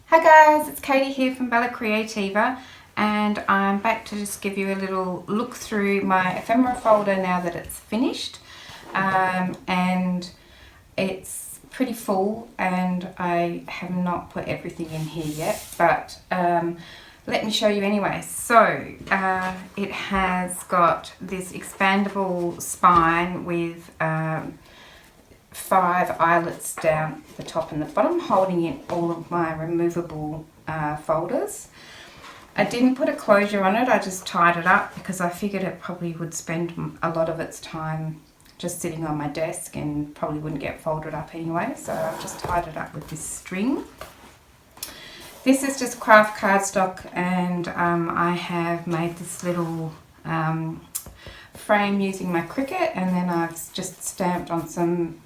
Hi guys, it's Katie here from Creativa, and I'm back to just give you a little look through my ephemera folder now that it's finished. And it's pretty full and I have not put everything in here yet, but let me show you anyway. So it has got this expandable spine with 5 eyelets down the top and the bottom, holding in all of my removable folders. I didn't put a closure on it, I just tied it up because I figured it probably would spend a lot of its time just sitting on my desk and probably wouldn't get folded up anyway, so I've just tied it up with this string. This is just craft cardstock, and I have made this little frame using my Cricut, and then I've just stamped on some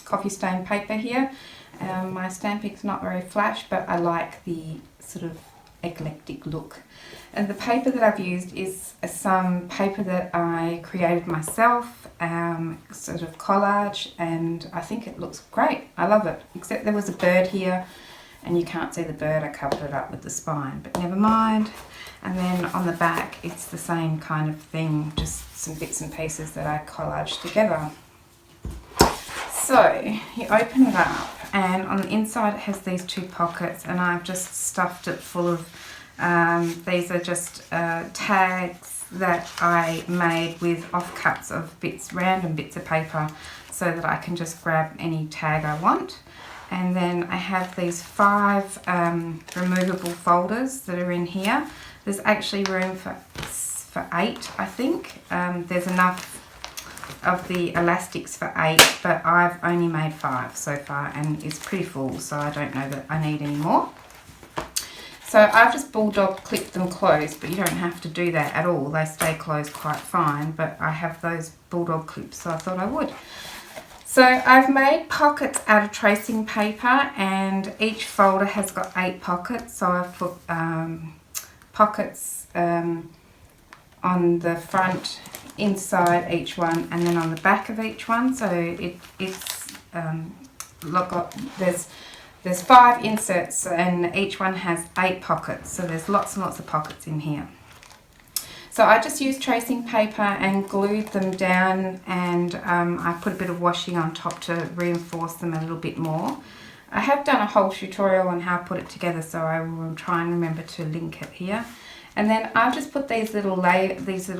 coffee stain paper here. My stamping's not very flash, but I like the sort of eclectic look. And the paper that I've used is some paper that I created myself, sort of collage, and I think it looks great. I love it, except there was a bird here and you can't see the bird. I covered it up with the spine, but never mind. And then on the back it's the same kind of thing, just some bits and pieces that I collaged together. So you open it up, and on the inside it has these 2 pockets, and I've just stuffed it full of these are just tags that I made with offcuts of random bits of paper, so that I can just grab any tag I want. And then I have these 5 removable folders that are in here. There's actually room for 8, I think. There's enough of the elastics for 8, but I've only made 5 so far, and it's pretty full, so I don't know that I need any more. So I've just bulldog clipped them closed, but you don't have to do that at all. They stay closed quite fine, but I have those bulldog clips, so I thought I would. So I've made pockets out of tracing paper, and each folder has got 8 pockets, so I've put pockets on the front, inside each one, and then on the back of each one. So there's 5 inserts, and each one has 8 pockets, so there's lots and lots of pockets in here. So I just used tracing paper and glued them down, and I put a bit of washing on top to reinforce them a little bit more. I have done a whole tutorial on how to put it together, so I will try and remember to link it here. And then I've just put these little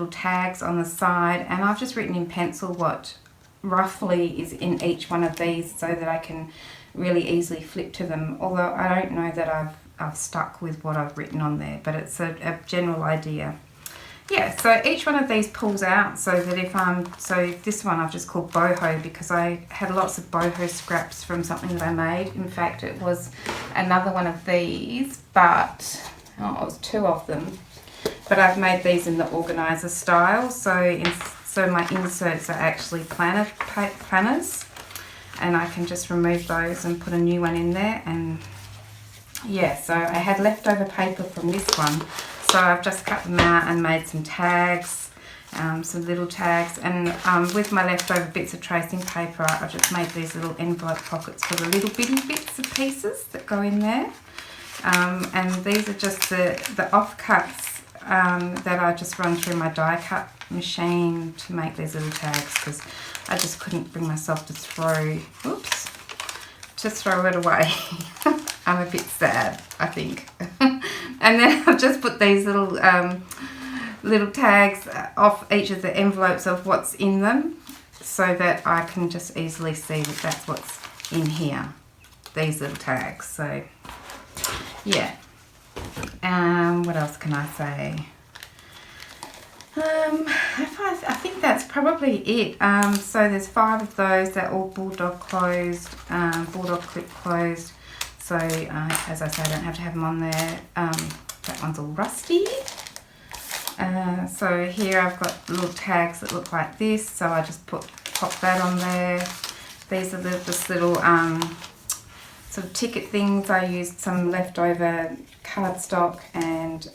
tags on the side, and I've just written in pencil what roughly is in each one of these, so that I can really easily flip to them. Although I don't know that I've stuck with what I've written on there, but it's a general idea. Yeah, so each one of these pulls out, so that so this one I've just called boho because I had lots of boho scraps from something that I made. In fact, it was another one of these, but it was 2 of them. But I've made these in the organiser style, so my inserts are actually planners, and I can just remove those and put a new one in there. And yeah, so I had leftover paper from this one, so I've just cut them out and made some tags, some little tags, and with my leftover bits of tracing paper I've just made these little envelope pockets for the little bitty bits of pieces that go in there. And these are just the offcuts that I just run through my die cut machine to make these little tags, because I just couldn't bring myself to throw it away. I'm a bit sad, I think. And then I've just put these little tags off each of the envelopes of what's in them, so that I can just easily see that that's what's in here, these little tags. So yeah, what else can I say? I think that's probably it. So there's 5 of those. They're all bulldog closed, bulldog clip closed. So as I say, I don't have to have them on there. That one's all rusty. So here I've got little tags that look like this. So I just pop that on there. These are just little sort of ticket things. I used some leftover cardstock and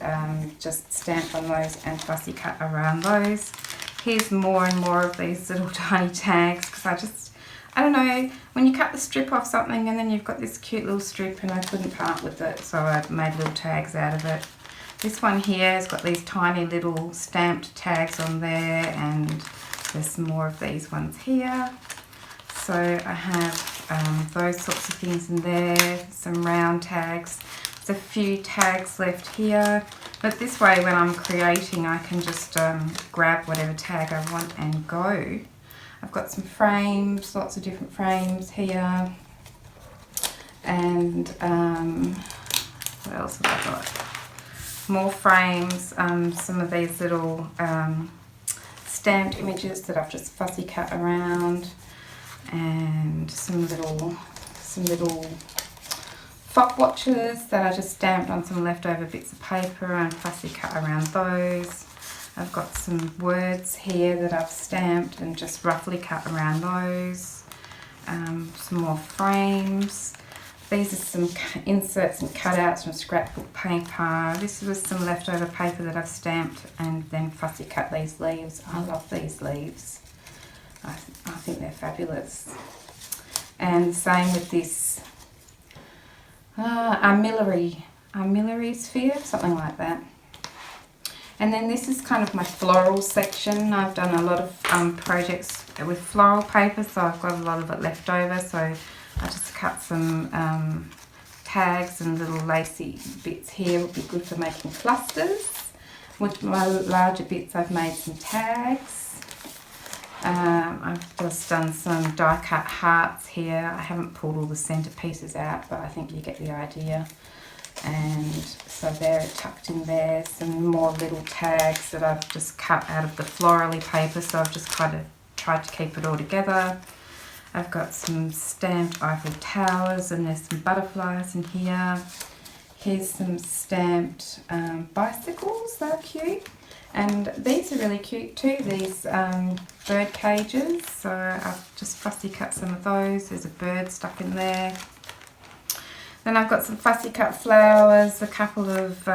just stamped on those and fussy cut around those. Here's more and more of these little tiny tags, because I don't know, when you cut the strip off something and then you've got this cute little strip, and I couldn't part with it, so I made little tags out of it. This one here has got these tiny little stamped tags on there, and there's some more of these ones here. So I have those sorts of things in there, some round tags. There's a few tags left here, but this way when I'm creating I can just grab whatever tag I want and go. I've got some frames, lots of different frames here, and what else have I got? More frames, some of these little stamped images that I've just fussy cut around, and some little fob watches that I just stamped on some leftover bits of paper and fussy cut around those. I've got some words here that I've stamped and just roughly cut around those. Some more frames. These are some inserts and cutouts from scrapbook paper. This was some leftover paper that I've stamped and then fussy cut these leaves. I love these leaves. I think they're fabulous. And same with this armillary sphere, something like that. And then this is kind of my floral section. I've done a lot of projects with floral paper, so I've got a lot of it left over. So I just cut some tags and little lacy bits here. Would be good for making clusters. With my larger bits I've made some tags. I've just done some die cut hearts here. I haven't pulled all the centre pieces out, but I think you get the idea. And so they're tucked in there. Some more little tags that I've just cut out of the florally paper, so I've just kind of tried to keep it all together. I've got some stamped Eiffel Towers, and there's some butterflies in here. Here's some stamped bicycles, they're cute. And these are really cute too, these bird cages. So I've just fussy cut some of those. There's a bird stuck in there. Then I've got some fussy cut flowers, a couple of,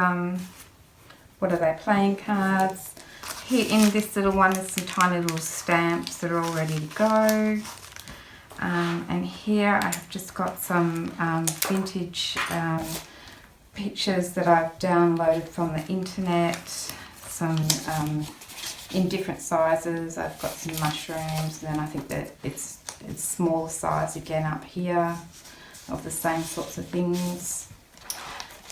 what are they, playing cards. Here in this little one there's some tiny little stamps that are all ready to go. And here I've just got some vintage pictures that I've downloaded from the internet. Some in different sizes. I've got some mushrooms, and then I think that it's smaller size again up here, of the same sorts of things.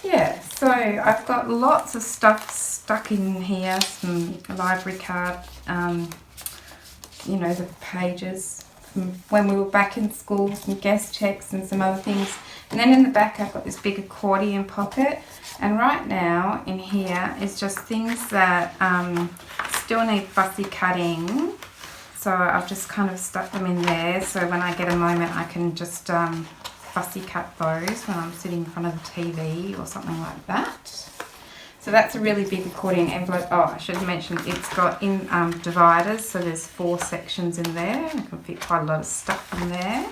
Yeah, so I've got lots of stuff stuck in here, some library card, you know, the pages from when we were back in school, some guest checks and some other things. And then in the back I've got this big accordion pocket, and right now in here is just things that still need fussy cutting. So I've just kind of stuck them in there, so when I get a moment I can just fussy cut those when I'm sitting in front of the TV or something like that. So that's a really big accordion envelope. Oh, I should mention it's got in dividers, so there's 4 sections in there. I can fit quite a lot of stuff in there.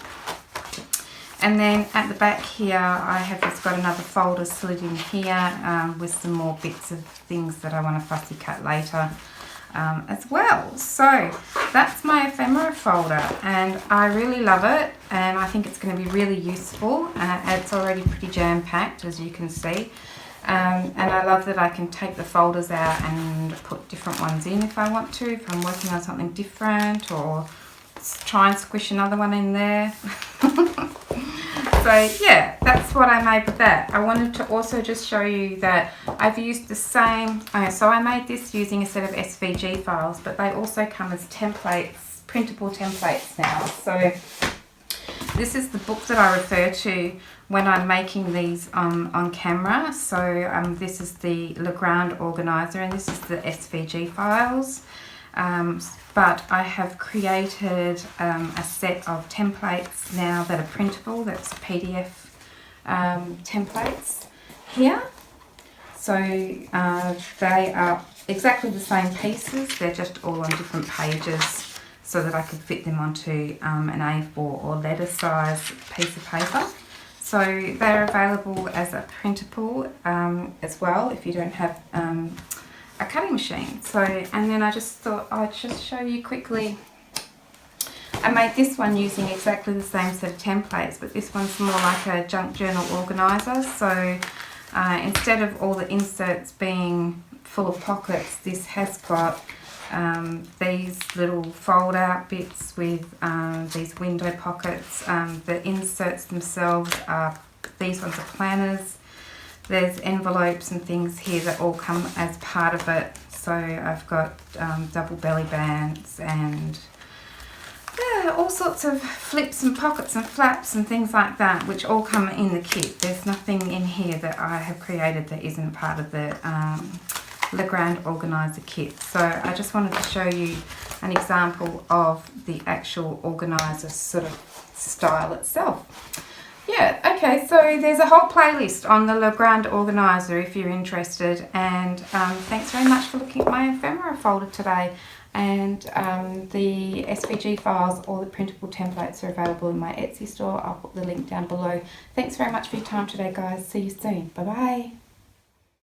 And then at the back here I have just got another folder slid in here with some more bits of things that I want to fussy cut later. As well. So that's my ephemera folder, and I really love it, and I think it's going to be really useful. It's already pretty jam-packed, as you can see, and I love that I can take the folders out and put different ones in if I want to, if I'm working on something different, or try and squish another one in there. So yeah, that's what I made with that. I wanted to also just show you that I've used the same, so I made this using a set of SVG files, but they also come as templates, printable templates now. So this is the book that I refer to when I'm making these on camera. So this is the Grande Organiser, and this is the SVG files. But I have created a set of templates now that are printable. That's PDF templates here. So they are exactly the same pieces. They're just all on different pages so that I could fit them onto an A4 or letter size piece of paper. So they're available as a printable as well if you don't have a cutting machine. So, and then I just thought I'd just show you quickly I made this one using exactly the same set of templates, but this one's more like a junk journal organiser. So instead of all the inserts being full of pockets, this has got these little fold out bits with these window pockets. The inserts themselves are, these ones are planners. There's envelopes and things here that all come as part of it. So I've got double belly bands and all sorts of flips and pockets and flaps and things like that, which all come in the kit. There's nothing in here that I have created that isn't part of the Grande Organiser kit. So I just wanted to show you an example of the actual organiser sort of style itself. Yeah, okay, so there's a whole playlist on the Grande Organiser if you're interested, and thanks very much for looking at my ephemera folder today. And the SVG files, all the printable templates are available in my Etsy store. I'll put the link down below. Thanks very much for your time today, guys. See you soon. Bye-bye.